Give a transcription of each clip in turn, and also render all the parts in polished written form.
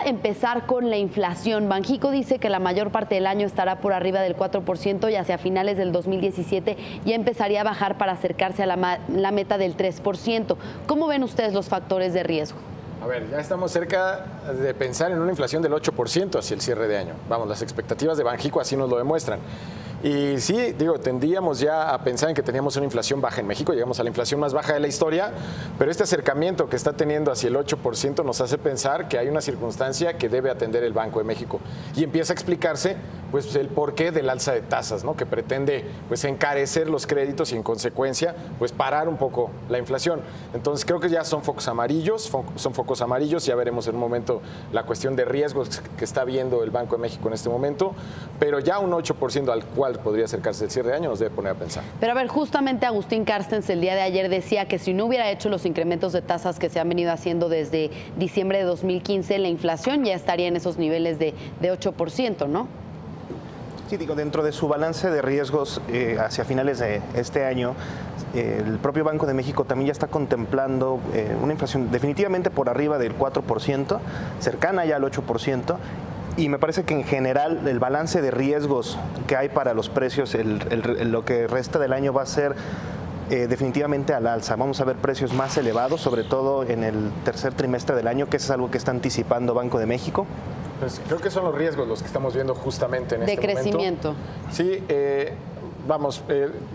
empezar con la inflación. Banxico dice que la mayor parte del año estará por arriba del 4% y hacia finales del 2017 ya empezaría a bajar para acercarse a la meta del 3%. ¿Cómo ven ustedes los factores de riesgo? A ver, ya estamos cerca de pensar en una inflación del 8% hacia el cierre de año. Vamos, las expectativas de Banxico así nos lo demuestran. Y sí, digo, tendríamos ya a pensar en que teníamos una inflación baja en México, llegamos a la inflación más baja de la historia, pero este acercamiento que está teniendo hacia el 8% nos hace pensar que hay una circunstancia que debe atender el Banco de México. Y empieza a explicarse pues el porqué del alza de tasas, ¿no? Que pretende pues encarecer los créditos y en consecuencia pues parar un poco la inflación. Entonces creo que ya son focos amarillos, ya veremos en un momento la cuestión de riesgos que está viendo el Banco de México en este momento, pero ya un 8% al cual podría acercarse el cierre de año nos debe poner a pensar. Pero a ver, justamente Agustín Carstens el día de ayer decía que si no hubiera hecho los incrementos de tasas que se han venido haciendo desde diciembre de 2015, la inflación ya estaría en esos niveles de 8%, ¿no? Sí, digo, dentro de su balance de riesgos hacia finales de este año, el propio Banco de México también ya está contemplando una inflación definitivamente por arriba del 4%, cercana ya al 8%, y me parece que en general el balance de riesgos que hay para los precios, lo que resta del año va a ser definitivamente al alza. Vamos a ver precios más elevados, sobre todo en el tercer trimestre del año, que eso es algo que está anticipando Banco de México. Pues creo que son los riesgos los que estamos viendo justamente en este momento. De crecimiento. Sí, vamos,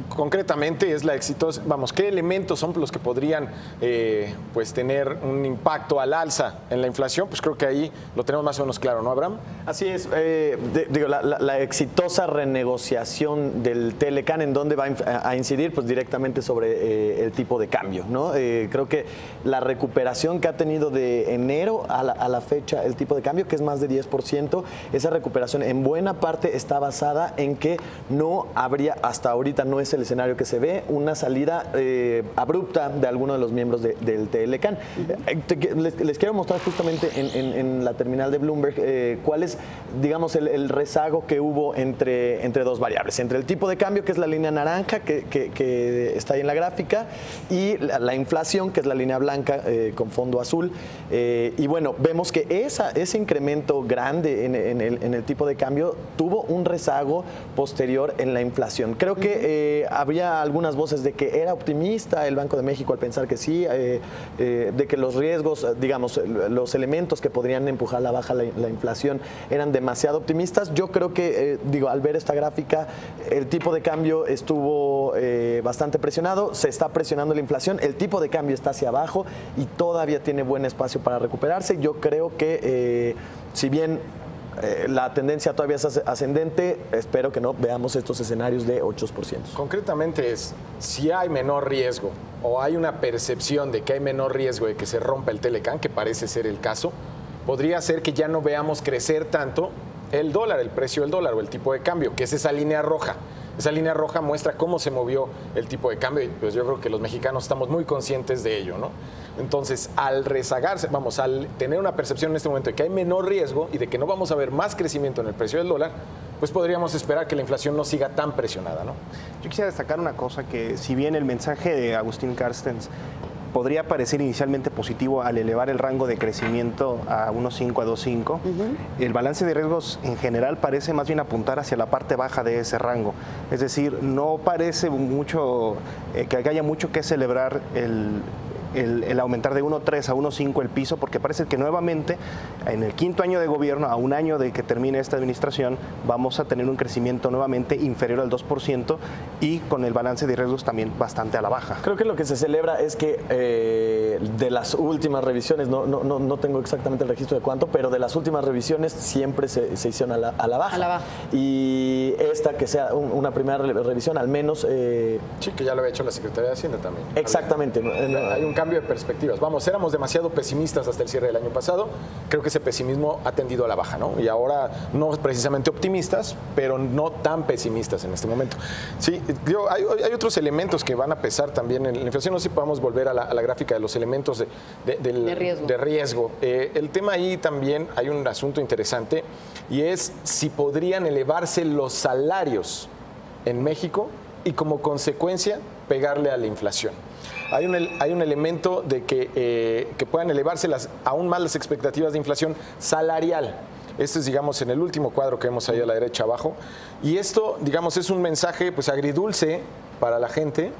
concretamente es la exitosa, vamos, ¿qué elementos son los que podrían pues tener un impacto al alza en la inflación? Pues creo que ahí lo tenemos más o menos claro, ¿no, Abraham? Así es, digo, la exitosa renegociación del Telecán, ¿en dónde va a incidir? Pues directamente sobre el tipo de cambio, ¿no? Creo que la recuperación que ha tenido de enero a la fecha el tipo de cambio, que es más de 10%, esa recuperación en buena parte está basada en que no habría, hasta ahorita no es el escenario que se ve, una salida abrupta de alguno de los miembros del Telecán. Les quiero mostrar justamente en la terminal de Bloomberg cuál es, digamos, el rezago que hubo entre dos variables, entre el tipo de cambio, que es la línea naranja que está ahí en la gráfica, y la inflación, que es la línea blanca con fondo azul. Y bueno, vemos que ese incremento grande en el tipo de cambio tuvo un rezago posterior en la inflación. Creo que había algunas voces de que era optimista el Banco de México al pensar que sí, de que los riesgos, digamos, los elementos que podrían empujar a la baja la inflación eran demasiado optimistas. Yo creo que, digo, al ver esta gráfica, el tipo de cambio estuvo bastante presionado, se está presionando la inflación, el tipo de cambio está hacia abajo y todavía tiene buen espacio para recuperarse. Yo creo que, si bien la tendencia todavía es ascendente, espero que no veamos estos escenarios de 8%. Concretamente es, si hay menor riesgo o hay una percepción de que hay menor riesgo de que se rompa el Telecán, que parece ser el caso, podría ser que ya no veamos crecer tanto el dólar, el precio del dólar o el tipo de cambio, que es esa línea roja. Esa línea roja muestra cómo se movió el tipo de cambio y pues yo creo que los mexicanos estamos muy conscientes de ello, ¿no? Entonces, al rezagarse, vamos, al tener una percepción en este momento de que hay menor riesgo y de que no vamos a ver más crecimiento en el precio del dólar, pues podríamos esperar que la inflación no siga tan presionada, ¿no? Yo quisiera destacar una cosa, que si bien el mensaje de Agustín Carstens podría parecer inicialmente positivo al elevar el rango de crecimiento a 1.5 a 2.5, el balance de riesgos en general parece más bien apuntar hacia la parte baja de ese rango. Es decir, no parece mucho que haya mucho que celebrar el aumentar de 1.3 a 1.5 el piso, porque parece que nuevamente en el quinto año de gobierno, a un año de que termine esta administración, vamos a tener un crecimiento nuevamente inferior al 2% y con el balance de riesgos también bastante a la baja. Creo que lo que se celebra es que de las últimas revisiones, no tengo exactamente el registro de cuánto, pero de las últimas revisiones siempre se hicieron a la baja. A la baja. Y esta que sea una primera revisión, al menos... sí, que ya lo había hecho la Secretaría de Hacienda también. Exactamente. Hay un cambio de perspectivas. Vamos, éramos demasiado pesimistas hasta el cierre del año pasado. Creo que ese pesimismo ha tendido a la baja, ¿no? Y ahora no precisamente optimistas, pero no tan pesimistas en este momento. Sí, hay otros elementos que van a pesar también en la inflación. No sé si podemos volver a la gráfica de los elementos de riesgo. El tema ahí también hay un asunto interesante y es si podrían elevarse los salarios en México y como consecuencia pegarle a la inflación. Hay un elemento de que puedan elevarse aún más las expectativas de inflación salarial. Esto es, digamos, en el último cuadro que vemos ahí a la derecha abajo. Y esto, digamos, es un mensaje pues agridulce para la gente,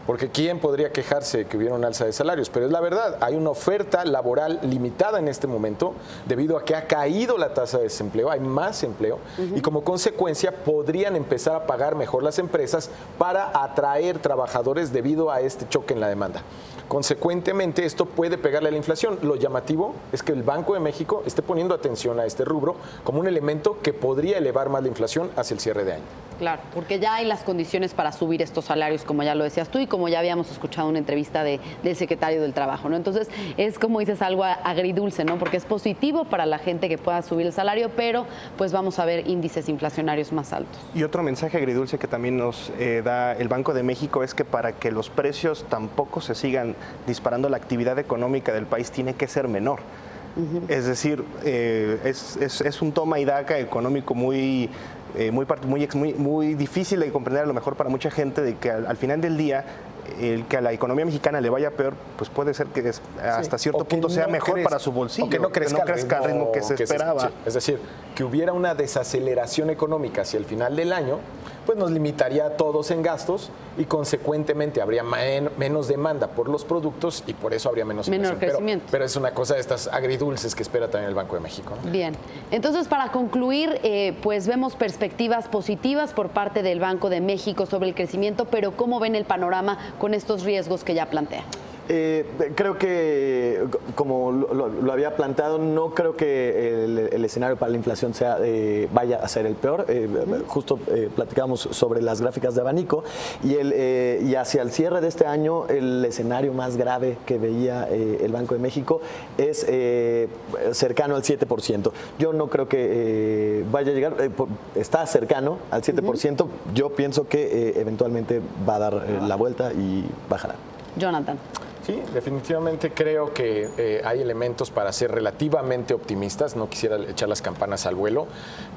porque ¿quién podría quejarse de que hubiera un alza de salarios? Pero es la verdad, hay una oferta laboral limitada en este momento debido a que ha caído la tasa de desempleo, hay más empleo y como consecuencia podrían empezar a pagar mejor las empresas para atraer trabajadores debido a este choque en la demanda. Consecuentemente, esto puede pegarle a la inflación. Lo llamativo es que el Banco de México esté poniendo atención a este rubro como un elemento que podría elevar más la inflación hacia el cierre de año. Claro, porque ya hay las condiciones para subir estos salarios, como ya lo decías tú y como ya habíamos escuchado en una entrevista del secretario del Trabajo, ¿no? Entonces, es como dices, algo agridulce, ¿no? Porque es positivo para la gente que pueda subir el salario, pero pues vamos a ver índices inflacionarios más altos. Y otro mensaje agridulce que también nos da el Banco de México es que para que los precios tampoco se sigan disparando, la actividad económica del país tiene que ser menor. Es decir, es un toma y daca económico muy difícil de comprender a lo mejor para mucha gente, de que al final del día el que a la economía mexicana le vaya peor, pues puede ser que hasta cierto punto sea mejor para su bolsillo, o que no crezca al ritmo que se esperaba. Es decir, que hubiera una desaceleración económica hacia el final del año, pues nos limitaría a todos en gastos y consecuentemente habría menos demanda por los productos y por eso habría menos crecimiento. Pero es una cosa de estas agridulces que espera también el Banco de México, ¿no? Bien, entonces para concluir, pues vemos perspectivas positivas por parte del Banco de México sobre el crecimiento, pero ¿cómo ven el panorama con estos riesgos que ya plantea? Creo que, como lo había planteado, no creo que el escenario para la inflación vaya a ser el peor. Justo platicamos sobre las gráficas de abanico y hacia el cierre de este año el escenario más grave que veía el Banco de México es cercano al 7%. Yo no creo que vaya a llegar, está cercano al 7%. Yo pienso que eventualmente va a dar la vuelta y bajará. Jonathan. Sí, definitivamente creo que hay elementos para ser relativamente optimistas. No quisiera echar las campanas al vuelo,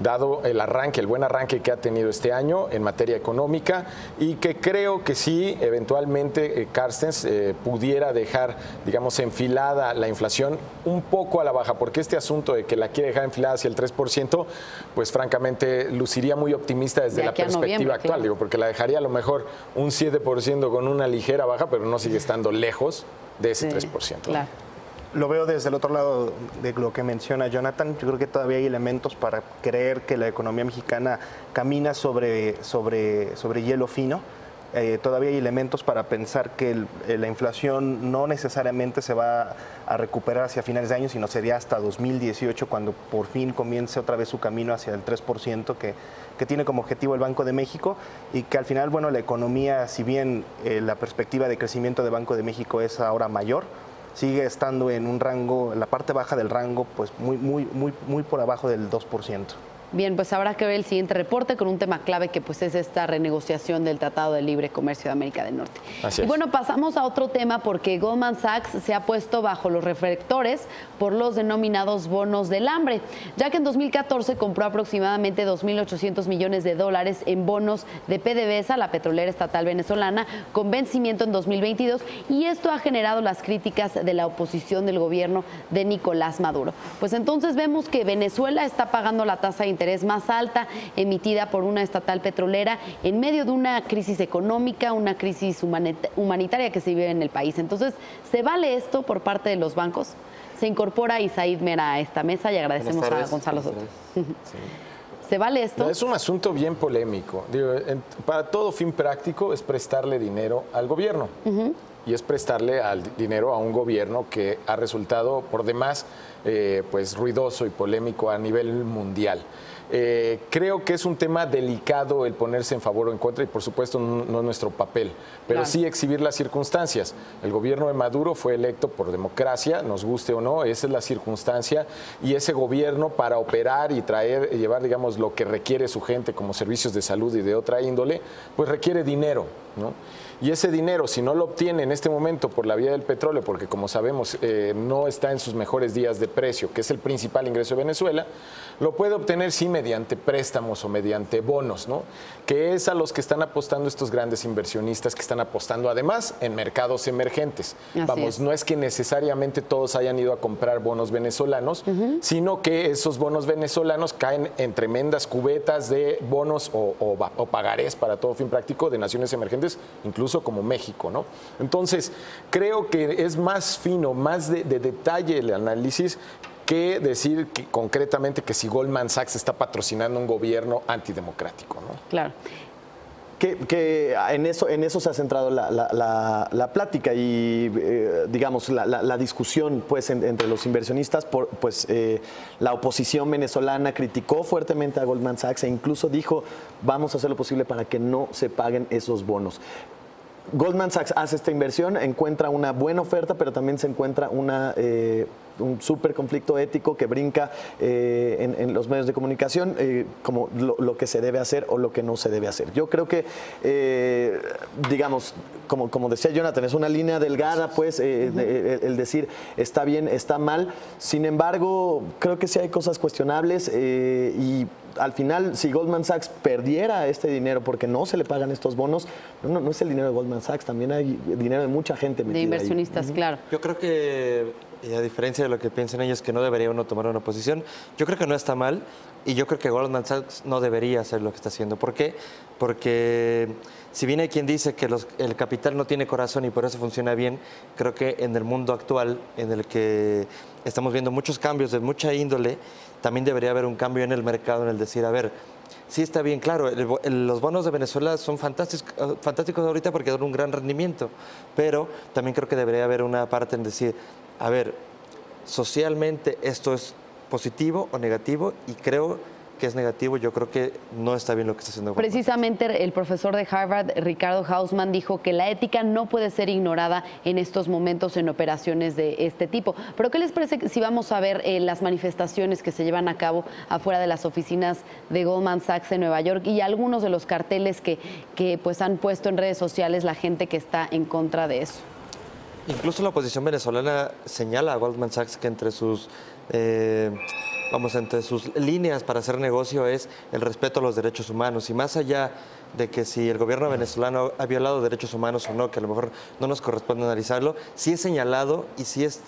dado el buen arranque que ha tenido este año en materia económica y que creo que sí, eventualmente Carstens pudiera dejar, digamos, enfilada la inflación un poco a la baja, porque este asunto de que la quiere dejar enfilada hacia el 3%, pues francamente luciría muy optimista desde la perspectiva actual, claro. Digo, porque la dejaría a lo mejor un 7% con una ligera baja, pero no sigue estando lejos de ese 3%. Claro. Lo veo desde el otro lado de lo que menciona Jonathan. Yo creo que todavía hay elementos para creer que la economía mexicana camina sobre hielo fino. Todavía hay elementos para pensar que la inflación no necesariamente se va a recuperar hacia finales de año, sino sería hasta 2018 cuando por fin comience otra vez su camino hacia el 3% que tiene como objetivo el Banco de México, y que al final, bueno, la economía, si bien la perspectiva de crecimiento del Banco de México es ahora mayor, sigue estando en un rango, en la parte baja del rango, pues muy por abajo del 2%. Bien, pues habrá que ver el siguiente reporte con un tema clave que pues es esta renegociación del Tratado de Libre Comercio de América del Norte. Así es. Y bueno, pasamos a otro tema porque Goldman Sachs se ha puesto bajo los reflectores por los denominados bonos del hambre, ya que en 2014 compró aproximadamente 2.800 millones de dólares en bonos de PDVSA, la petrolera estatal venezolana, con vencimiento en 2022, y esto ha generado las críticas de la oposición del gobierno de Nicolás Maduro. Pues entonces vemos que Venezuela está pagando la tasa de interés más alta emitida por una estatal petrolera en medio de una crisis económica, una crisis humanitaria que se vive en el país. Entonces, ¿se vale esto por parte de los bancos? Se incorpora Isaid Mera a esta mesa y agradecemos a Gonzalo Soto. Sí. ¿Se vale esto? Es un asunto bien polémico. Digo, para todo fin práctico es prestarle dinero al gobierno. Y es prestarle dinero a un gobierno que ha resultado por demás pues ruidoso y polémico a nivel mundial. Creo que es un tema delicado el ponerse en favor o en contra y por supuesto no es nuestro papel, pero claro, sí exhibir las circunstancias. El gobierno de Maduro fue electo por democracia, nos guste o no, esa es la circunstancia, y ese gobierno para operar y llevar, digamos, lo que requiere su gente como servicios de salud y de otra índole, pues requiere dinero, ¿no? Y ese dinero, si no lo obtiene en este momento por la vía del petróleo, porque como sabemos no está en sus mejores días de precio, que es el principal ingreso de Venezuela, lo puede obtener sí mediante préstamos o mediante bonos, ¿no? Que es a los que están apostando estos grandes inversionistas que están apostando además en mercados emergentes. Vamos, no es que necesariamente todos hayan ido a comprar bonos venezolanos, sino que esos bonos venezolanos caen en tremendas cubetas de bonos o pagarés para todo fin práctico de naciones emergentes, incluso como México, ¿no? Entonces, creo que es más fino, más de detalle el análisis que decir que, concretamente que si Goldman Sachs está patrocinando un gobierno antidemocrático, ¿no? Claro. Que en eso se ha centrado la plática y, digamos, la discusión pues, entre los inversionistas. La oposición venezolana criticó fuertemente a Goldman Sachs e incluso dijo, vamos a hacer lo posible para que no se paguen esos bonos. Goldman Sachs hace esta inversión, encuentra una buena oferta, pero también se encuentra un súper conflicto ético que brinca en los medios de comunicación, como lo que se debe hacer o lo que no se debe hacer. Yo creo que, digamos, como decía Jonathan, es una línea delgada, pues, el decir está bien, está mal. Sin embargo, creo que sí hay cosas cuestionables y al final, si Goldman Sachs perdiera este dinero porque no se le pagan estos bonos, no es el dinero de Goldman Sachs, también hay dinero de mucha gente metida de inversionistas, ahí. Claro. Yo creo que, a diferencia de lo que piensan ellos, que no debería uno tomar una posición, yo creo que no está mal y yo creo que Goldman Sachs no debería hacer lo que está haciendo. ¿Por qué? Porque si bien hay quien dice que el capital no tiene corazón y por eso funciona bien, creo que en el mundo actual, en el que estamos viendo muchos cambios de mucha índole, también debería haber un cambio en el mercado, en el decir, a ver, sí está bien, claro, los bonos de Venezuela son fantásticos ahorita porque dan un gran rendimiento, pero también creo que debería haber una parte en decir, a ver, socialmente esto es positivo o negativo, y creo que es negativo. Yo creo que no está bien lo que está haciendo Goldman. Precisamente el profesor de Harvard, Ricardo Hausmann, dijo que la ética no puede ser ignorada en estos momentos en operaciones de este tipo. Pero ¿qué les parece si vamos a ver las manifestaciones que se llevan a cabo afuera de las oficinas de Goldman Sachs en Nueva York y algunos de los carteles que pues han puesto en redes sociales la gente que está en contra de eso? Incluso la oposición venezolana señala a Goldman Sachs que entre sus líneas para hacer negocio es el respeto a los derechos humanos. Y más allá de que si el gobierno venezolano ha violado derechos humanos o no, que a lo mejor no nos corresponde analizarlo, sí es señalado y sí es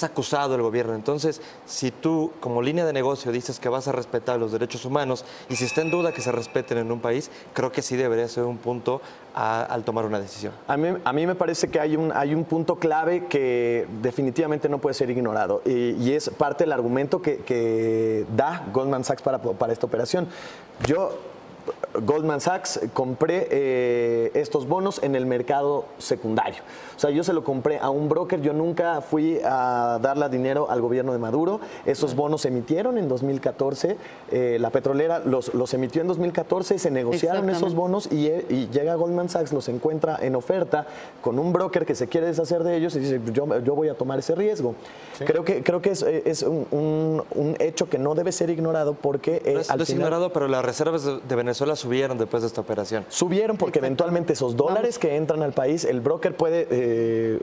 acusado el gobierno. Entonces, si tú como línea de negocio dices que vas a respetar los derechos humanos y si está en duda que se respeten en un país, creo que sí debería ser un punto al tomar una decisión. A mí me parece que hay un punto clave que definitivamente no puede ser ignorado y es parte del argumento que da Goldman Sachs para esta operación. Goldman Sachs, compré estos bonos en el mercado secundario. O sea, yo se lo compré a un broker, yo nunca fui a darle dinero al gobierno de Maduro. Esos bonos se emitieron en 2014, la petrolera los emitió en 2014 y se negociaron esos bonos y llega Goldman Sachs, los encuentra en oferta con un broker que se quiere deshacer de ellos y dice, yo voy a tomar ese riesgo. Sí. Creo que es un hecho que no debe ser ignorado porque no es ignorado, pero las reservas de Venezuela subieron después de esta operación. Subieron porque eventualmente esos dólares que entran al país, el broker puede,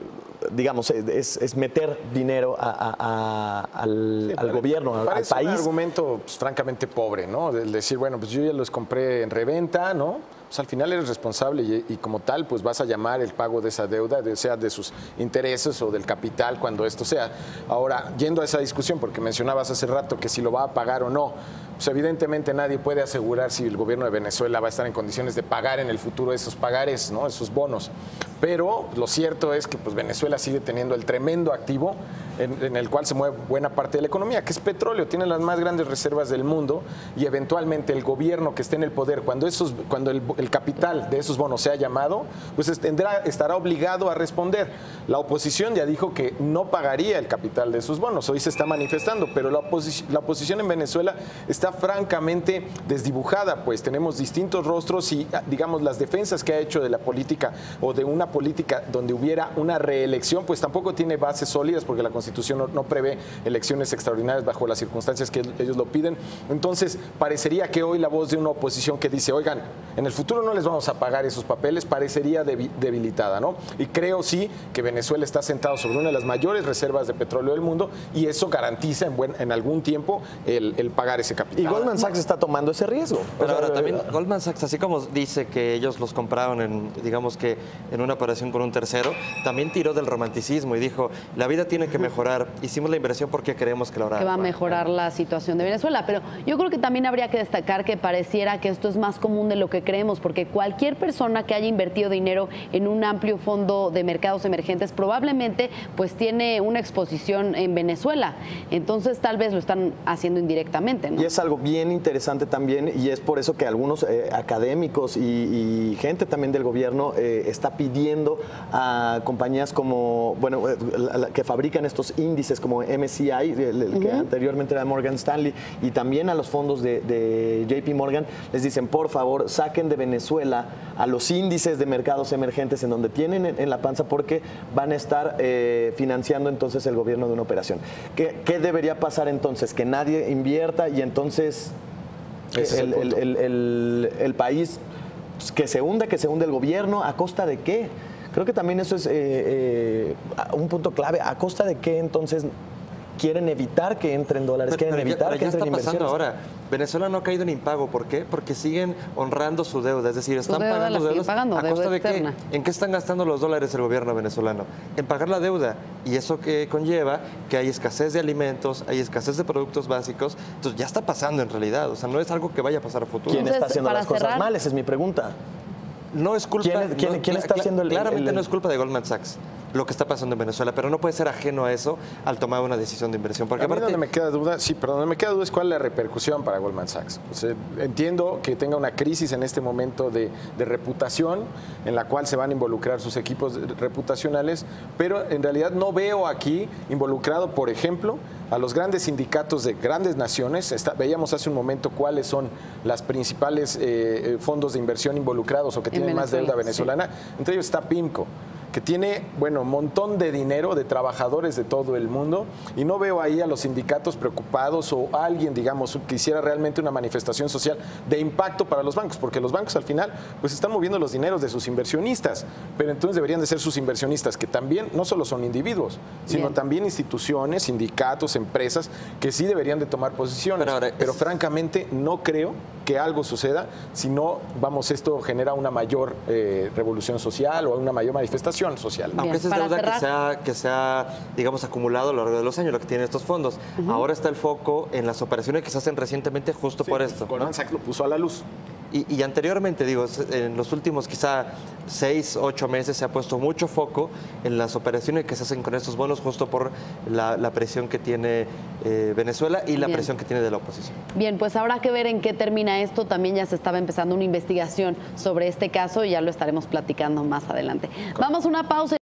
digamos, es meter dinero al gobierno, al país. Parece un argumento pues, francamente pobre, ¿no? El decir, bueno, pues yo ya los compré en reventa, ¿no? Pues al final eres responsable y como tal, pues vas a llamar el pago de esa deuda, sea de sus intereses o del capital, cuando esto sea. Ahora, yendo a esa discusión, porque mencionabas hace rato que si lo va a pagar o no, pues evidentemente nadie puede asegurar si el gobierno de Venezuela va a estar en condiciones de pagar en el futuro esos pagares, ¿no? Esos bonos. Pero lo cierto es que pues, Venezuela sigue teniendo el tremendo activo en el cual se mueve buena parte de la economía, que es petróleo. Tiene las más grandes reservas del mundo y eventualmente el gobierno que esté en el poder, cuando el capital de esos bonos sea llamado, pues estará obligado a responder. La oposición ya dijo que no pagaría el capital de esos bonos. Hoy se está manifestando, pero la oposición en Venezuela está francamente desdibujada, pues tenemos distintos rostros y, digamos, las defensas que ha hecho de la política o de una política donde hubiera una reelección, pues tampoco tiene bases sólidas porque la Constitución no prevé elecciones extraordinarias bajo las circunstancias que ellos lo piden. Entonces, parecería que hoy la voz de una oposición que dice, oigan, en el futuro futuro no les vamos a pagar esos papeles, parecería debilitada, ¿no? Y creo sí que Venezuela está sentado sobre una de las mayores reservas de petróleo del mundo y eso garantiza en algún tiempo el pagar ese capital. Y Goldman Sachs está tomando ese riesgo. Pero ahora también Goldman Sachs, así como dice que ellos los compraron digamos que en una operación con un tercero, también tiró del romanticismo y dijo, la vida tiene que mejorar, hicimos la inversión porque creemos que la hará. Que va a mejorar la situación de Venezuela, pero yo creo que también habría que destacar que pareciera que esto es más común de lo que creemos, porque cualquier persona que haya invertido dinero en un amplio fondo de mercados emergentes probablemente pues tiene una exposición en Venezuela, entonces tal vez lo están haciendo indirectamente, ¿no? Y es algo bien interesante también y es por eso que algunos académicos y gente también del gobierno está pidiendo a compañías como, bueno, que fabrican estos índices como MSCI, que anteriormente era Morgan Stanley, y también a los fondos de JP Morgan, les dicen, por favor, saquen de Venezuela a los índices de mercados emergentes en donde tienen en la panza porque van a estar financiando entonces el gobierno de una operación. ¿Qué debería pasar entonces? Que nadie invierta y entonces el país que se hunda el gobierno, ¿a costa de qué? Creo que también eso es un punto clave. ¿A costa de qué entonces quieren evitar que entren dólares? Quieren evitar que entren inversiones. Ahora, Venezuela no ha caído en impago. ¿Por qué? Porque siguen honrando su deuda. Es decir, están pagando deudas. ¿A costa de qué? ¿En qué están gastando los dólares el gobierno venezolano? En pagar la deuda. Y eso que conlleva que hay escasez de alimentos, hay escasez de productos básicos. Entonces ya está pasando en realidad. O sea, no es algo que vaya a pasar a futuro. ¿Quién está haciendo las cosas mal? Esa es mi pregunta. No es culpa. ¿Quién está haciendo claramente no es culpa de Goldman Sachs lo que está pasando en Venezuela, pero no puede ser ajeno a eso al tomar una decisión de inversión. Porque aparte, donde me queda duda, me queda duda es cuál es la repercusión para Goldman Sachs. O sea, entiendo que tenga una crisis en este momento de reputación, en la cual se van a involucrar sus equipos reputacionales, pero en realidad no veo aquí involucrado, por ejemplo, a los grandes sindicatos de grandes naciones. Veíamos hace un momento cuáles son las principales fondos de inversión involucrados o que tienen más deuda venezolana. Sí. Entre ellos está PIMCO, que tiene, bueno, un montón de dinero de trabajadores de todo el mundo y no veo ahí a los sindicatos preocupados o alguien, digamos, que hiciera realmente una manifestación social de impacto para los bancos, porque los bancos al final pues están moviendo los dineros de sus inversionistas, pero entonces deberían de ser sus inversionistas, que también no solo son individuos, sino también instituciones, sindicatos, empresas, que sí deberían de tomar posiciones, pero francamente no creo que algo suceda si no, esto genera una mayor revolución social o una mayor manifestación social. Aunque esa es deuda que se ha, digamos, acumulado a lo largo de los años, lo que tienen estos fondos. Ahora está el foco en las operaciones que se hacen recientemente justo por esto. Goldman Sachs lo puso a la luz. Y anteriormente, digo, en los últimos quizá 6, 8 meses se ha puesto mucho foco en las operaciones que se hacen con estos bonos justo por la presión que tiene Venezuela y la presión que tiene de la oposición. Bien, pues habrá que ver en qué termina esto. También ya se estaba empezando una investigación sobre este caso y ya lo estaremos platicando más adelante. Vamos a una pausa.